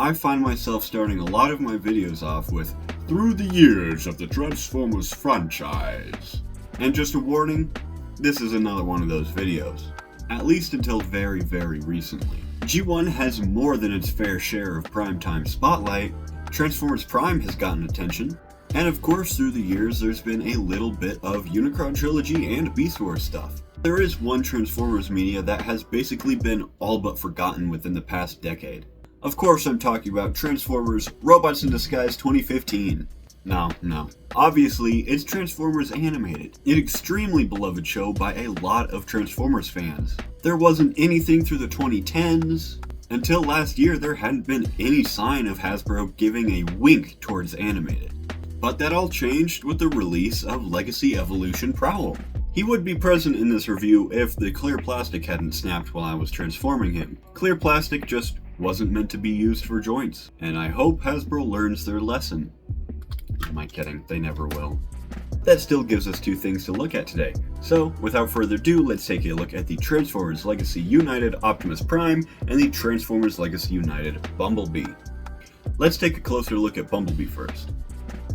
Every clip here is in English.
I find myself starting a lot of my videos off with "Through the years of the Transformers franchise." And just a warning, this is another one of those videos. At least until very, very recently. G1 has more than its fair share of primetime spotlight, Transformers Prime has gotten attention, and of course through the years there's been a little bit of Unicron Trilogy and Beast Wars stuff. There is one Transformers media that has basically been all but forgotten within the past decade. Of course I'm talking about Transformers Robots in Disguise 2015. No. Obviously, it's Transformers Animated, an extremely beloved show by a lot of Transformers fans. There wasn't anything through the 2010s. Until last year, there hadn't been any sign of Hasbro giving a wink towards animated. But that all changed with the release of Legacy Evolution Prowl. He would be present in this review if the clear plastic hadn't snapped while I was transforming him. Clear plastic just wasn't meant to be used for joints, and I hope Hasbro learns their lesson. Am I kidding? They never will. That still gives us two things to look at today. So, without further ado, let's take a look at the Transformers Legacy United Optimus Prime and the Transformers Legacy United Bumblebee. Let's take a closer look at Bumblebee first.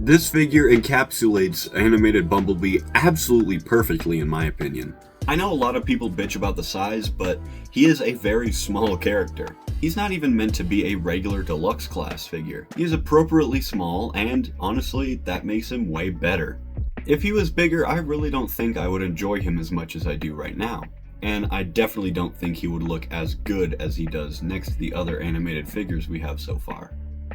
This figure encapsulates animated Bumblebee absolutely perfectly in my opinion. I know a lot of people bitch about the size, but he is a very small character. He's not even meant to be a regular deluxe class figure. He is appropriately small, and honestly, that makes him way better. If he was bigger, I really don't think I would enjoy him as much as I do right now. And I definitely don't think he would look as good as he does next to the other animated figures we have so far.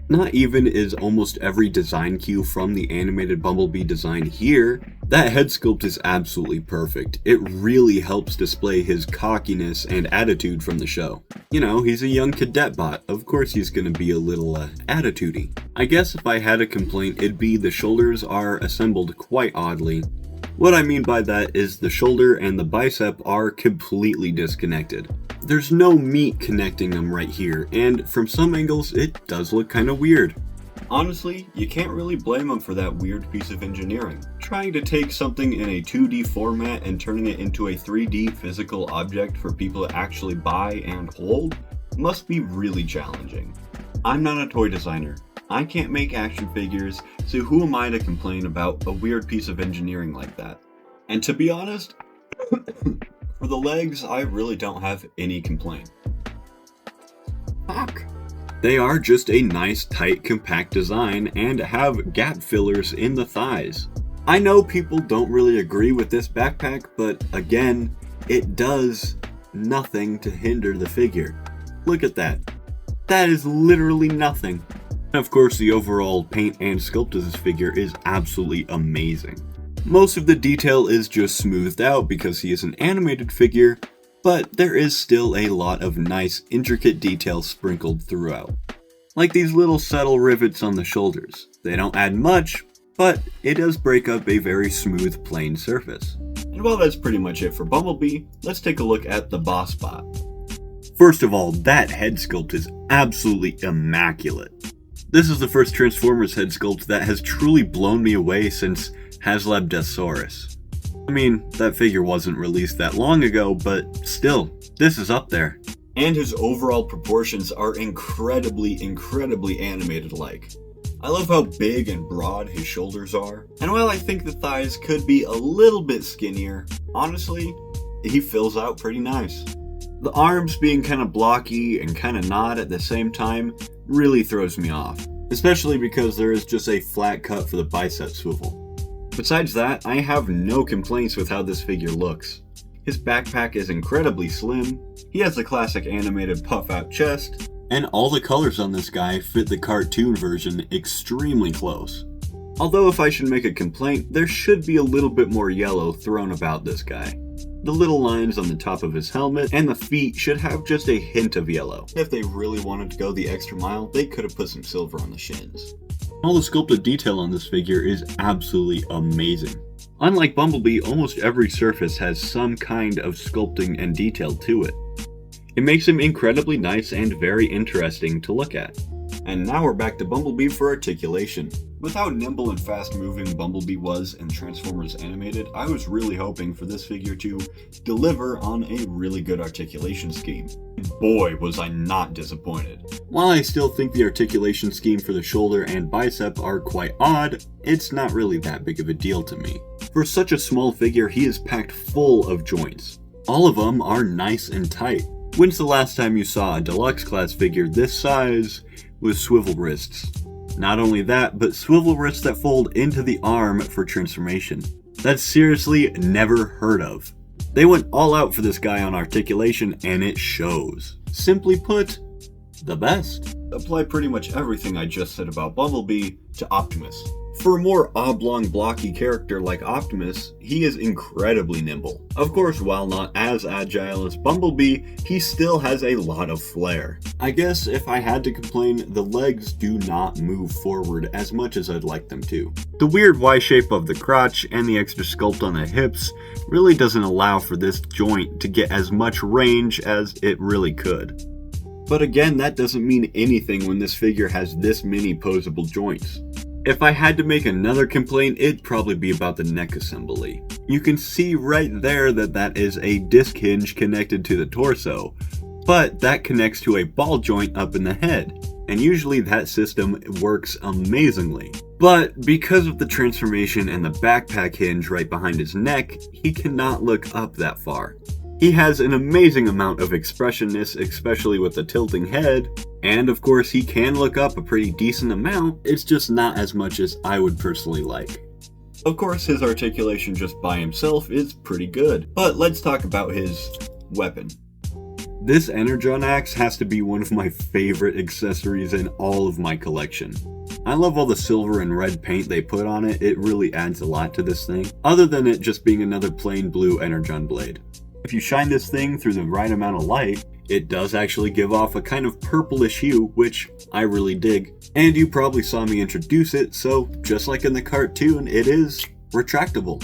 Not even is almost every design cue from the animated Bumblebee design here. That head sculpt is absolutely perfect. It really helps display his cockiness and attitude from the show. You know, he's a young cadet bot. Of course he's gonna be a little attitudey. I guess if I had a complaint, it'd be the shoulders are assembled quite oddly. What I mean by that is the shoulder and the bicep are completely disconnected. There's no meat connecting them right here, and from some angles it does look kinda weird. Honestly, you can't really blame them for that weird piece of engineering. Trying to take something in a 2D format and turning it into a 3D physical object for people to actually buy and hold must be really challenging. I'm not a toy designer. I can't make action figures, so who am I to complain about a weird piece of engineering like that? And to be honest, for the legs, I really don't have any complaint. Fuck. They are just a nice, tight, compact design and have gap fillers in the thighs. I know people don't really agree with this backpack, but again, it does nothing to hinder the figure. Look at that. That is literally nothing. Of course, the overall paint and sculpt of this figure is absolutely amazing. Most of the detail is just smoothed out because he is an animated figure, but there is still a lot of nice, intricate detail sprinkled throughout. Like these little subtle rivets on the shoulders. They don't add much, but it does break up a very smooth, plain surface. And while that's pretty much it for Bumblebee, let's take a look at the boss bot. First of all, that head sculpt is absolutely immaculate. This is the first Transformers head sculpt that has truly blown me away since HasLab Deathsaurus. I mean, that figure wasn't released that long ago, but still, this is up there. And his overall proportions are incredibly animated-like. I love how big and broad his shoulders are, and while I think the thighs could be a little bit skinnier, honestly, he fills out pretty nice. The arms being kind of blocky and kind of not at the same time really throws me off, especially because there is just a flat cut for the bicep swivel. Besides that, I have no complaints with how this figure looks. His backpack is incredibly slim, he has the classic animated puff-out chest, and all the colors on this guy fit the cartoon version extremely close. Although if I should make a complaint, there should be a little bit more yellow thrown about this guy. The little lines on the top of his helmet and the feet should have just a hint of yellow. If they really wanted to go the extra mile, they could have put some silver on the shins. All the sculpted detail on this figure is absolutely amazing. Unlike Bumblebee, almost every surface has some kind of sculpting and detail to it. It makes him incredibly nice and very interesting to look at. And now we're back to Bumblebee for articulation. With how nimble and fast moving Bumblebee was in Transformers Animated, I was really hoping for this figure to deliver on a really good articulation scheme. Boy, was I not disappointed. While I still think the articulation scheme for the shoulder and bicep are quite odd, it's not really that big of a deal to me. For such a small figure, he is packed full of joints. All of them are nice and tight. When's the last time you saw a deluxe class figure this size with swivel wrists? Not only that, but swivel wrists that fold into the arm for transformation. That's seriously never heard of. They went all out for this guy on articulation, and it shows. Simply put, the best. Apply pretty much everything I just said about Bumblebee to Optimus. For a more oblong, blocky character like Optimus, he is incredibly nimble. Of course, while not as agile as Bumblebee, he still has a lot of flair. I guess if I had to complain, the legs do not move forward as much as I'd like them to. The weird Y shape of the crotch and the extra sculpt on the hips really doesn't allow for this joint to get as much range as it really could. But again, that doesn't mean anything when this figure has this many posable joints. If I had to make another complaint, it'd probably be about the neck assembly. You can see right there that that is a disc hinge connected to the torso, but that connects to a ball joint up in the head, and usually that system works amazingly. But because of the transformation and the backpack hinge right behind his neck, he cannot look up that far. He has an amazing amount of expressiveness, especially with the tilting head, and of course he can look up a pretty decent amount, it's just not as much as I would personally like. Of course his articulation just by himself is pretty good, but let's talk about his weapon. This Energon axe has to be one of my favorite accessories in all of my collection. I love all the silver and red paint they put on it, it really adds a lot to this thing, other than it just being another plain blue Energon blade. If you shine this thing through the right amount of light, it does actually give off a kind of purplish hue, which I really dig. And you probably saw me introduce it, so just like in the cartoon, it is retractable.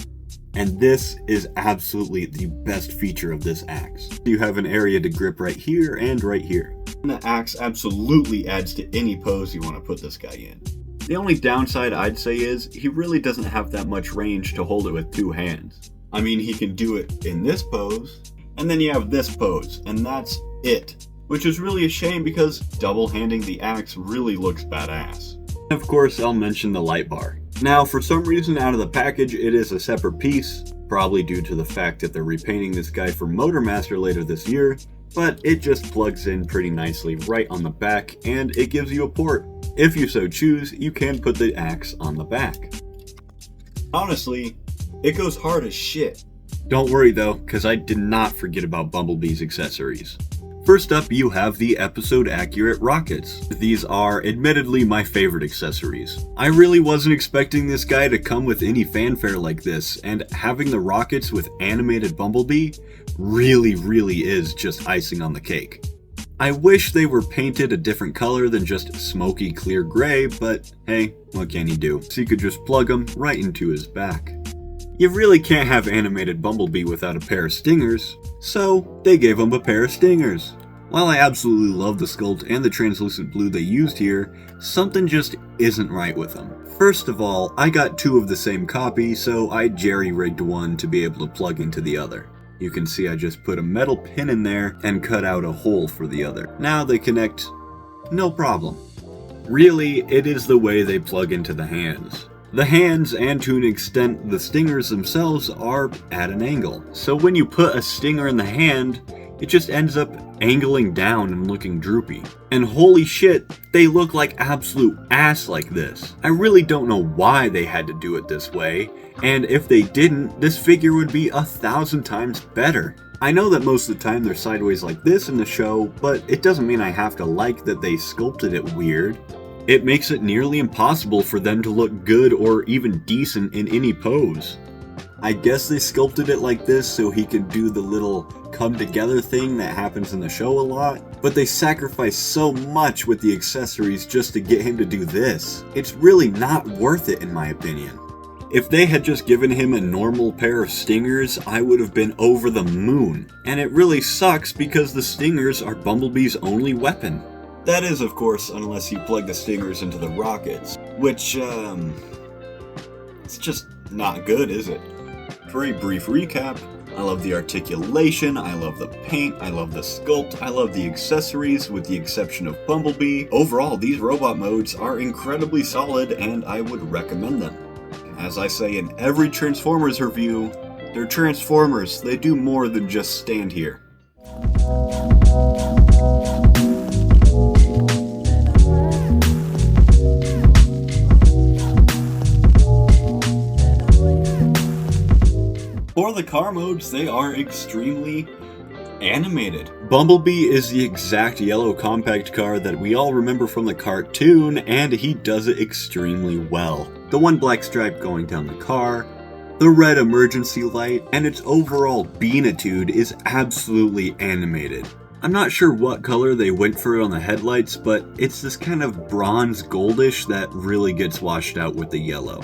And this is absolutely the best feature of this axe. You have an area to grip right here and right here. And the axe absolutely adds to any pose you want to put this guy in. The only downside I'd say is he really doesn't have that much range to hold it with two hands. I mean, he can do it in this pose, and then you have this pose, and that's it. Which is really a shame because double-handing the axe really looks badass. Of course, I'll mention the light bar. Now, for some reason out of the package, it is a separate piece, probably due to the fact that they're repainting this guy for Motormaster later this year, but it just plugs in pretty nicely right on the back, and it gives you a port. If you so choose, you can put the axe on the back. Honestly, it goes hard as shit. Don't worry though, because I did not forget about Bumblebee's accessories. First up, you have the episode accurate rockets. These are admittedly my favorite accessories. I really wasn't expecting this guy to come with any fanfare like this, and having the rockets with animated Bumblebee really is just icing on the cake. I wish they were painted a different color than just smoky clear gray, but hey, what can you do? So you could just plug them right into his back. You really can't have animated Bumblebee without a pair of stingers, so they gave him a pair of stingers. While I absolutely love the sculpt and the translucent blue they used here, something just isn't right with them. First of all, I got two of the same copy, so I jerry-rigged one to be able to plug into the other. You can see I just put a metal pin in there and cut out a hole for the other. Now they connect, no problem. Really, it is the way they plug into the hands. The hands, and to an extent the stingers themselves, are at an angle. So when you put a stinger in the hand, it just ends up angling down and looking droopy. And holy shit, they look like absolute ass like this. I really don't know why they had to do it this way, and if they didn't, this figure would be 1,000 times better. I know that most of the time they're sideways like this in the show, but it doesn't mean I have to like that they sculpted it weird. It makes it nearly impossible for them to look good or even decent in any pose. I guess they sculpted it like this so he could do the little come together thing that happens in the show a lot, but they sacrifice so much with the accessories just to get him to do this. It's really not worth it in my opinion. If they had just given him a normal pair of stingers, I would have been over the moon. And it really sucks because the stingers are Bumblebee's only weapon. That is, of course, unless you plug the stingers into the rockets, which, it's just not good, is it? For a brief recap, I love the articulation, I love the paint, I love the sculpt, I love the accessories with the exception of Bumblebee. Overall, these robot modes are incredibly solid and I would recommend them. As I say in every Transformers review, they're Transformers, they do more than just stand here. For the car modes, they are extremely animated. Bumblebee is the exact yellow compact car that we all remember from the cartoon, and he does it extremely well. The one black stripe going down the car, the red emergency light, and its overall beanitude is absolutely animated. I'm not sure what color they went for it on the headlights, but it's this kind of bronze goldish that really gets washed out with the yellow.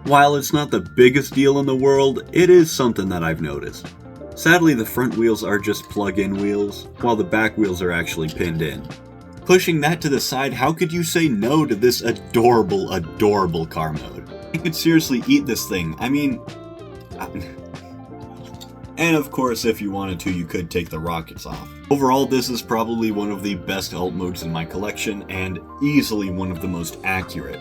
While it's not the biggest deal in the world, it is something that I've noticed. Sadly, the front wheels are just plug-in wheels, while the back wheels are actually pinned in. Pushing that to the side, how could you say no to this adorable, adorable car mode? I could seriously eat this thing. I mean... And of course, if you wanted to, you could take the rockets off. Overall, this is probably one of the best alt modes in my collection, and easily one of the most accurate.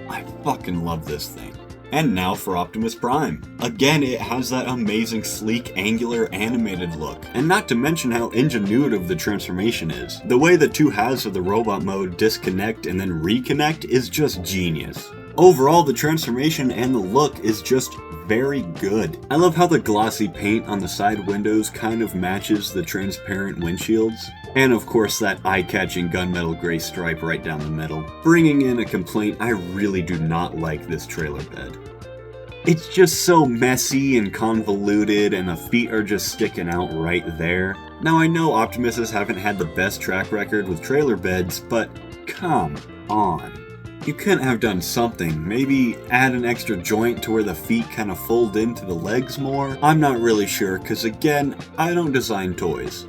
I fucking love this thing. And now for Optimus Prime. Again, it has that amazing sleek, angular, animated look. And not to mention how ingenuitive the transformation is. The way the two halves of the robot mode disconnect and then reconnect is just genius. Overall, the transformation and the look is just very good. I love how the glossy paint on the side windows kind of matches the transparent windshields. And of course that eye-catching gunmetal gray stripe right down the middle. Bringing in a complaint, I really do not like this trailer bed. It's just so messy and convoluted and the feet are just sticking out right there. Now I know Optimuses haven't had the best track record with trailer beds, but come on. You couldn't have done something, maybe add an extra joint to where the feet kind of fold into the legs more? I'm not really sure, cause again, I don't design toys.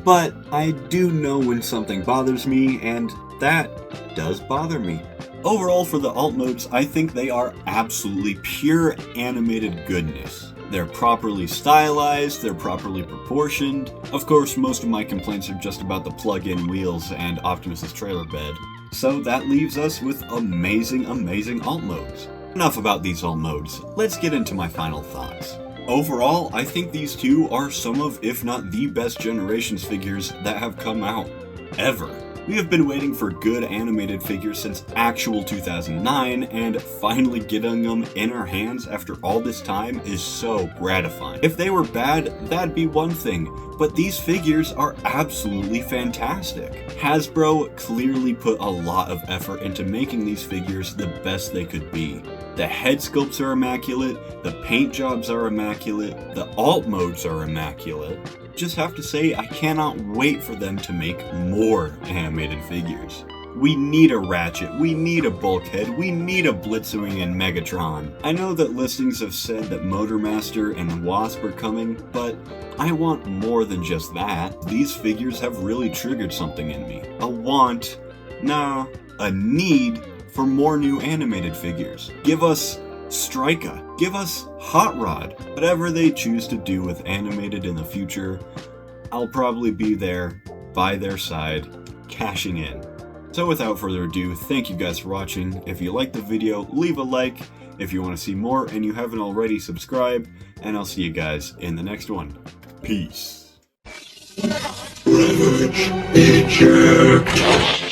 But I do know when something bothers me, and that does bother me. Overall, for the alt modes, I think they are absolutely pure animated goodness. They're properly stylized, they're properly proportioned. Of course, most of my complaints are just about the plug-in wheels and Optimus's trailer bed. So that leaves us with amazing, amazing alt modes. Enough about these alt modes, let's get into my final thoughts. Overall, I think these two are some of, if not the best Generations figures that have come out, ever. We have been waiting for good animated figures since actual 2009, and finally getting them in our hands after all this time is so gratifying. If they were bad, that'd be one thing, but these figures are absolutely fantastic. Hasbro clearly put a lot of effort into making these figures the best they could be. The head sculpts are immaculate, the paint jobs are immaculate, the alt modes are immaculate. Just have to say, I cannot wait for them to make more animated figures. We need a Ratchet, we need a Bulkhead, we need a Blitzwing and Megatron. I know that listings have said that Motormaster and Wasp are coming, but I want more than just that. These figures have really triggered something in me. A want, nah, a need for more new animated figures. Give us Striker, give us Hot Rod. Whatever they choose to do with animated in the future, I'll probably be there, by their side, cashing in. So without further ado, thank you guys for watching. If you liked the video, leave a like. If you want to see more and you haven't already, subscribe. And I'll see you guys in the next one. Peace. Eject.